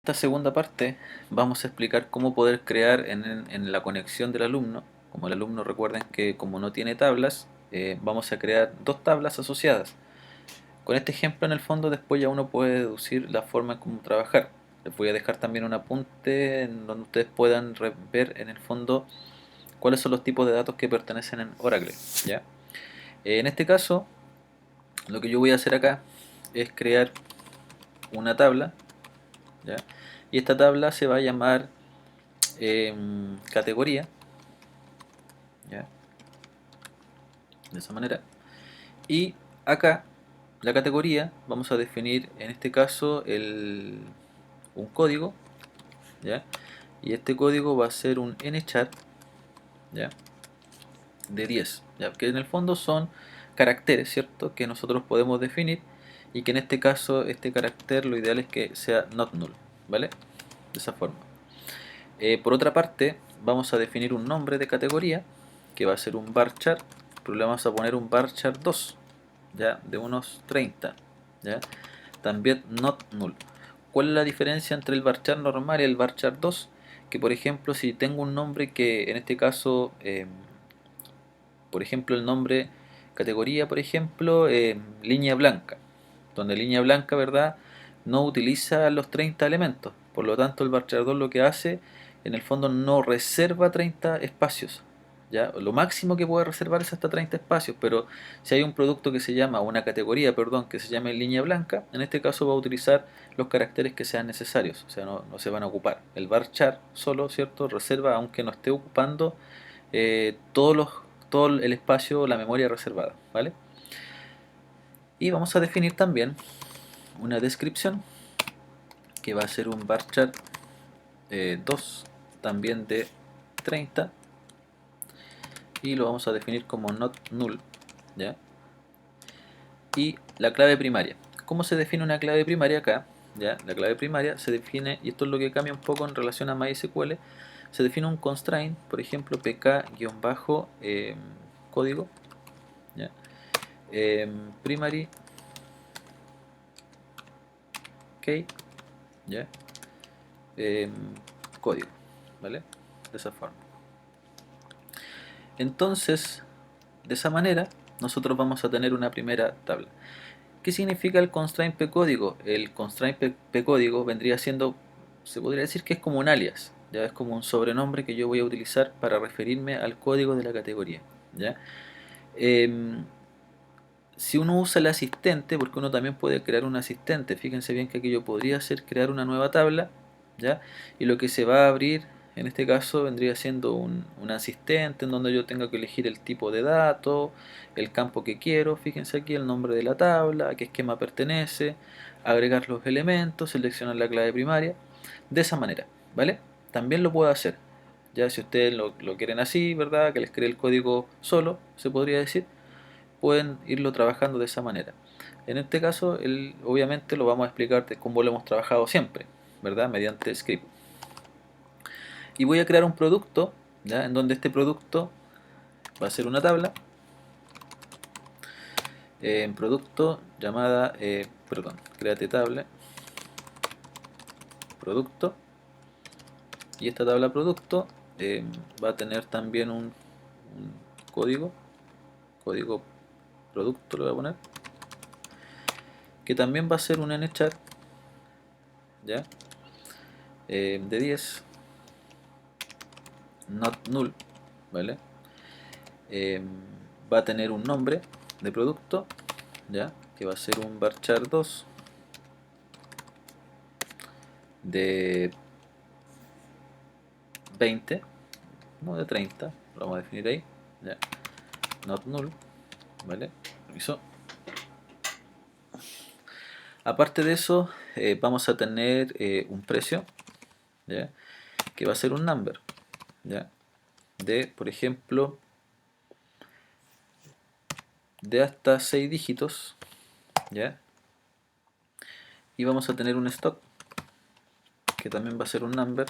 Esta segunda parte vamos a explicar cómo poder crear en la conexión del alumno. Como el alumno, recuerden que como no tiene tablas, vamos a crear dos tablas asociadas. Con este ejemplo en el fondo después ya uno puede deducir la forma en cómo trabajar. Les voy a dejar también un apunte en donde ustedes puedan ver en el fondo cuáles son los tipos de datos que pertenecen en Oracle, ¿ya? En este caso, lo que yo voy a hacer acá es crear una tabla, ¿ya? Y esta tabla se va a llamar categoría, ¿ya? De esa manera. Y acá, la categoría, vamos a definir en este caso un código, ¿ya? Y este código va a ser un nchar, ¿ya? De 10, ¿ya? Que en el fondo son caracteres, ¿cierto? Que nosotros podemos definir y que en este caso este carácter lo ideal es que sea not null, ¿vale? De esa forma. Por otra parte, vamos a definir un nombre de categoría que va a ser un varchar, pero le vamos a poner un varchar 2, ¿ya? De unos 30, ¿ya? También not null. ¿Cuál es la diferencia entre el varchar normal y el varchar 2? Que por ejemplo, si tengo un nombre que en este caso, por ejemplo, el nombre categoría, por ejemplo, línea blanca, donde línea blanca, ¿verdad? No utiliza los 30 elementos. Por lo tanto, el varchar 2 lo que hace, en el fondo, no reserva 30 espacios. ¿Ya? Lo máximo que puede reservar es hasta 30 espacios, pero si hay un producto que se llama, una categoría, perdón, que se llame línea blanca, en este caso va a utilizar los caracteres que sean necesarios, o sea, no se van a ocupar. El varchar solo, ¿cierto? Reserva, aunque no esté ocupando todo el espacio, la memoria reservada, ¿vale? Y vamos a definir también una descripción que va a ser un varchar 2 también de 30 y lo vamos a definir como not null, ¿ya? Y la clave primaria. ¿Cómo se define una clave primaria acá? ¿Ya? La clave primaria se define, y esto es lo que cambia un poco en relación a MySQL, se define un constraint, por ejemplo pk-código, ¿ya? Primary key, ¿ya? Eh, código, ¿vale? De esa forma. Entonces, de esa manera, nosotros vamos a tener una primera tabla. ¿Qué significa el constraint pcódigo? El constraint pcódigo vendría siendo, se podría decir que es como un alias, ya es como un sobrenombre que yo voy a utilizar para referirme al código de la categoría, ¿ya? Si uno usa el asistente, porque uno también puede crear un asistente, fíjense bien que aquí yo podría hacer crear una nueva tabla, ¿ya? Y lo que se va a abrir, en este caso, vendría siendo un asistente en donde yo tenga que elegir el tipo de dato, el campo que quiero, fíjense aquí el nombre de la tabla, a qué esquema pertenece, agregar los elementos, seleccionar la clave primaria, de esa manera, ¿vale? También lo puedo hacer, ya si ustedes lo quieren así, ¿verdad? Que les cree el código solo, se podría decir, pueden irlo trabajando de esa manera. En este caso, obviamente lo vamos a explicar de cómo lo hemos trabajado siempre, ¿verdad? Mediante script. Y voy a crear un producto, ¿ya? En donde este producto va a ser una tabla, en producto llamada, perdón, créate tabla, producto, y esta tabla producto va a tener también un código, código producto, lo voy a poner, que también va a ser un nchar, ¿ya? De 10 not null, ¿vale? Eh, va a tener un nombre de producto, ¿ya? Que va a ser un varchar 2 de 20, no de 30, lo vamos a definir ahí, ¿ya? Not null, ¿vale? Permiso. Aparte de eso, vamos a tener un precio, ¿ya? Que va a ser un number, ¿ya? De, por ejemplo, de hasta 6 dígitos, ¿ya? Y vamos a tener un stock, que también va a ser un number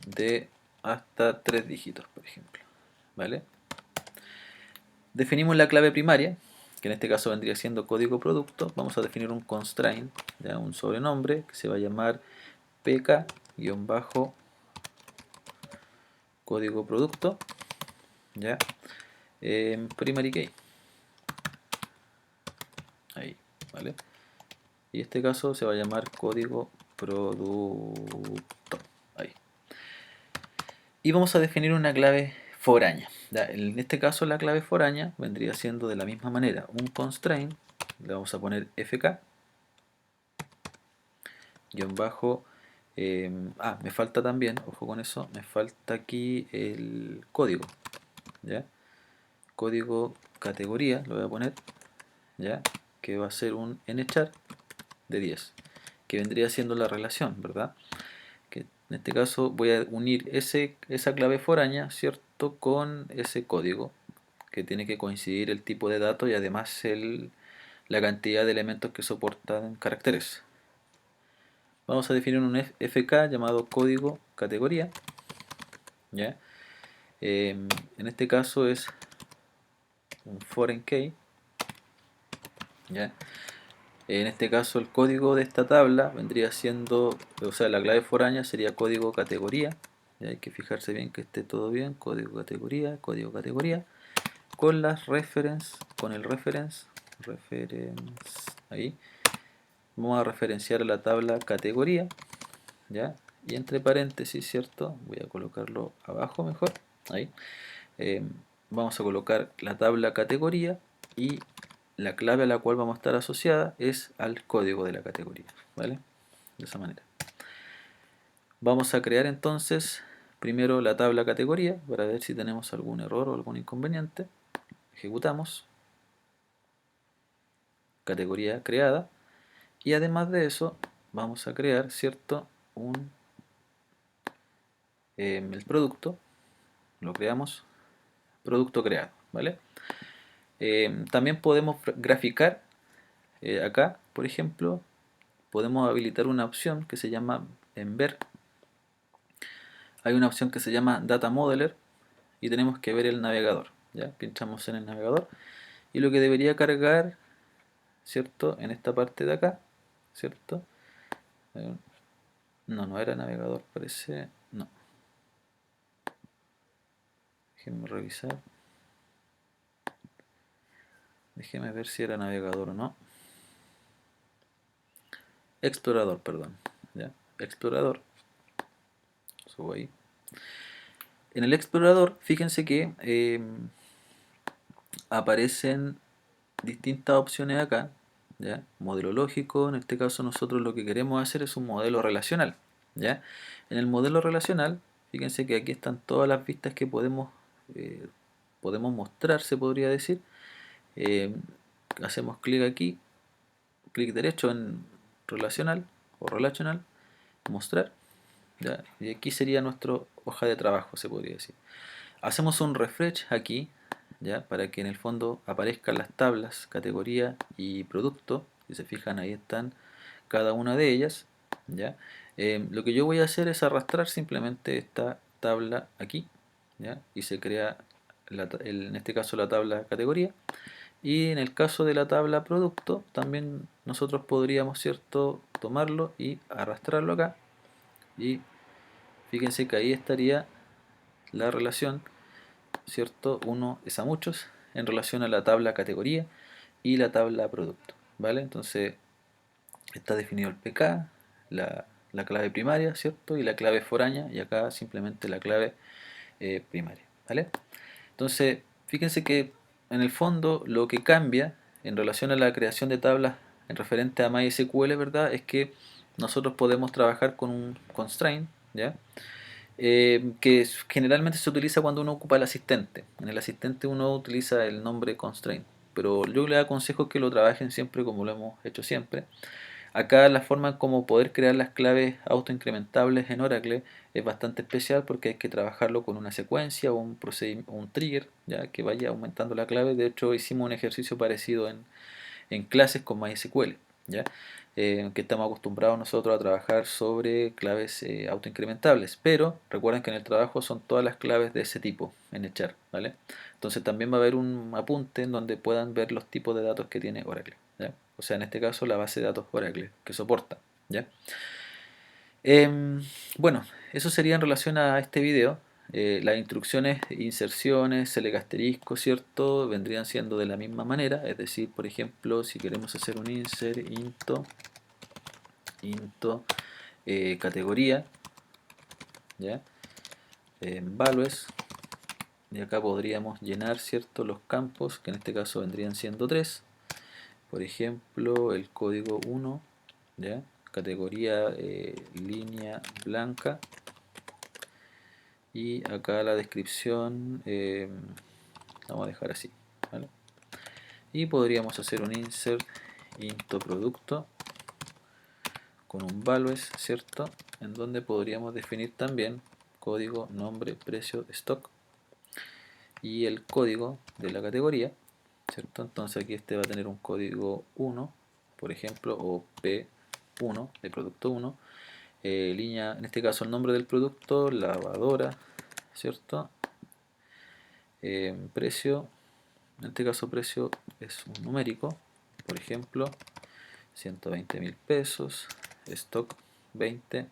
de hasta 3 dígitos, por ejemplo, ¿vale? Definimos la clave primaria, que en este caso vendría siendo código producto. Vamos a definir un constraint, ¿ya? Un sobrenombre que se va a llamar pk-código producto, ya, primary key, ahí, ¿vale? Y este caso se va a llamar código producto, ahí. Y vamos a definir una clave foránea. ¿Ya? En este caso la clave foránea vendría siendo de la misma manera un constraint, le vamos a poner fk, guión bajo, me falta también, ojo con eso, me falta aquí el código, ¿ya? Código categoría, lo voy a poner, ¿ya? Que va a ser un nchar de 10, que vendría siendo la relación, ¿verdad? Que en este caso voy a unir esa clave foránea, ¿cierto? Con ese código, que tiene que coincidir el tipo de datos y además la cantidad de elementos que soportan caracteres. Vamos a definir un fk llamado código categoría, ¿ya? En este caso es un foreign key, ¿ya? En este caso el código de esta tabla vendría siendo, o sea, la clave foránea sería código categoría, ¿ya? Hay que fijarse bien que esté todo bien, código categoría, con las reference, con el reference, ahí, vamos a referenciar a la tabla categoría, ¿ya? Y entre paréntesis, ¿cierto? Voy a colocarlo abajo mejor, ahí. Eh, Vamos a colocar la tabla categoría y la clave a la cual vamos a estar asociada es al código de la categoría, ¿vale? De esa manera. Vamos a crear entonces primero la tabla categoría para ver si tenemos algún error o algún inconveniente. Ejecutamos. Categoría creada. Y además de eso vamos a crear, ¿cierto? El producto. Lo creamos. Producto creado, ¿vale? También podemos graficar acá, por ejemplo, podemos habilitar una opción que se llama en ver. Hay una opción que se llama Data Modeler y tenemos que ver el navegador. ¿Ya? Pinchamos en el navegador y lo que debería cargar, ¿cierto? En esta parte de acá, ¿cierto? No era navegador, parece. No. Déjenme revisar. Déjenme ver si era navegador o no. Explorador, perdón. ¿Ya? Explorador. Subo ahí. En el explorador, fíjense que aparecen distintas opciones acá, ¿ya? Modelo lógico, en este caso nosotros lo que queremos hacer es un modelo relacional, ¿ya? En el modelo relacional, fíjense que aquí están todas las vistas que podemos mostrar, se podría decir. Eh, Hacemos clic aquí, clic derecho en relacional o relational, mostrar, ¿ya? Y aquí sería nuestra hoja de trabajo, se podría decir. Hacemos un refresh aquí, ¿ya? Para que en el fondo aparezcan las tablas, categoría y producto. Si se fijan, ahí están cada una de ellas, ¿ya? Lo que yo voy a hacer es arrastrar simplemente esta tabla aquí, ¿ya? Y se crea en este caso la tabla categoría, y en el caso de la tabla producto también nosotros podríamos, ¿cierto?, tomarlo y arrastrarlo acá, y fíjense que ahí estaría la relación, ¿cierto? Uno es a muchos en relación a la tabla categoría y la tabla producto, ¿vale? Entonces está definido el PK, la clave primaria, ¿cierto? Y la clave foránea, y acá simplemente la clave primaria, ¿vale? Entonces, fíjense que en el fondo lo que cambia en relación a la creación de tablas en referente a MySQL, ¿verdad? Es que nosotros podemos trabajar con un constraint, ¿ya? Que generalmente se utiliza cuando uno ocupa el asistente. En el asistente uno utiliza el nombre constraint, pero yo les aconsejo que lo trabajen siempre como lo hemos hecho siempre. Acá la forma como poder crear las claves autoincrementables en Oracle es bastante especial porque hay que trabajarlo con una secuencia o un trigger, ya que vaya aumentando la clave. De hecho hicimos un ejercicio parecido en clases con MySQL, ¿ya? Que estamos acostumbrados nosotros a trabajar sobre claves autoincrementables, pero recuerden que en el trabajo son todas las claves de ese tipo en echar, ¿vale? Entonces también va a haber un apunte en donde puedan ver los tipos de datos que tiene Oracle, ¿ya? O sea, en este caso la base de datos Oracle que soporta, ¿ya? Bueno, eso sería en relación a este video. Las instrucciones, inserciones, select asterisco, ¿cierto? Vendrían siendo de la misma manera, es decir, por ejemplo, si queremos hacer un insert into categoría, ¿ya? Values, y acá podríamos llenar, ¿cierto? Los campos, que en este caso vendrían siendo 3. Por ejemplo, el código 1, ¿ya? Categoría línea blanca, y acá la descripción vamos a dejar así, ¿vale? Y podríamos hacer un insert into producto con un values, ¿cierto? En donde podríamos definir también código, nombre, precio, stock y el código de la categoría, ¿cierto? Entonces aquí este va a tener un código 1, por ejemplo, o P1 de producto 1, línea, en este caso el nombre del producto, lavadora, ¿cierto? Precio, en este caso precio es un numérico, por ejemplo, 120.000 pesos, stock 20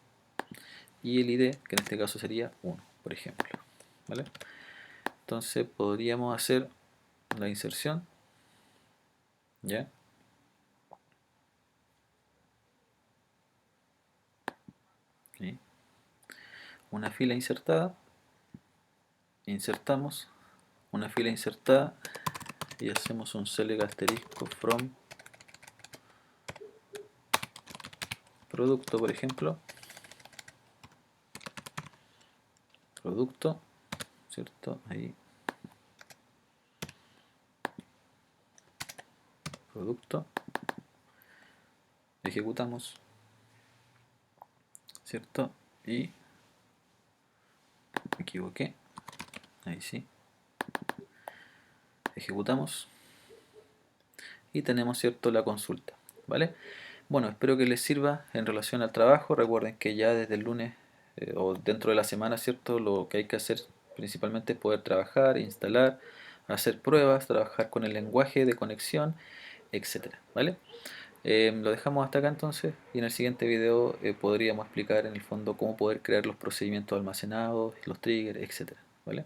y el ID, que en este caso sería 1, por ejemplo, ¿vale? Entonces podríamos hacer la inserción, ¿ya? ¿Sí? Una fila insertada, insertamos una fila insertada y hacemos un select asterisco from producto, por ejemplo, producto, ¿cierto? Ahí, producto, ejecutamos, ¿cierto? Y me equivoqué, ahí sí, ejecutamos y tenemos, ¿cierto?, la consulta, ¿vale? Bueno, espero que les sirva en relación al trabajo. Recuerden que ya desde el lunes o dentro de la semana, ¿cierto?, lo que hay que hacer principalmente es poder trabajar, instalar, hacer pruebas, trabajar con el lenguaje de conexión, etcétera, ¿vale? Lo dejamos hasta acá entonces y en el siguiente video podríamos explicar en el fondo cómo poder crear los procedimientos almacenados, los triggers, etcétera, ¿vale?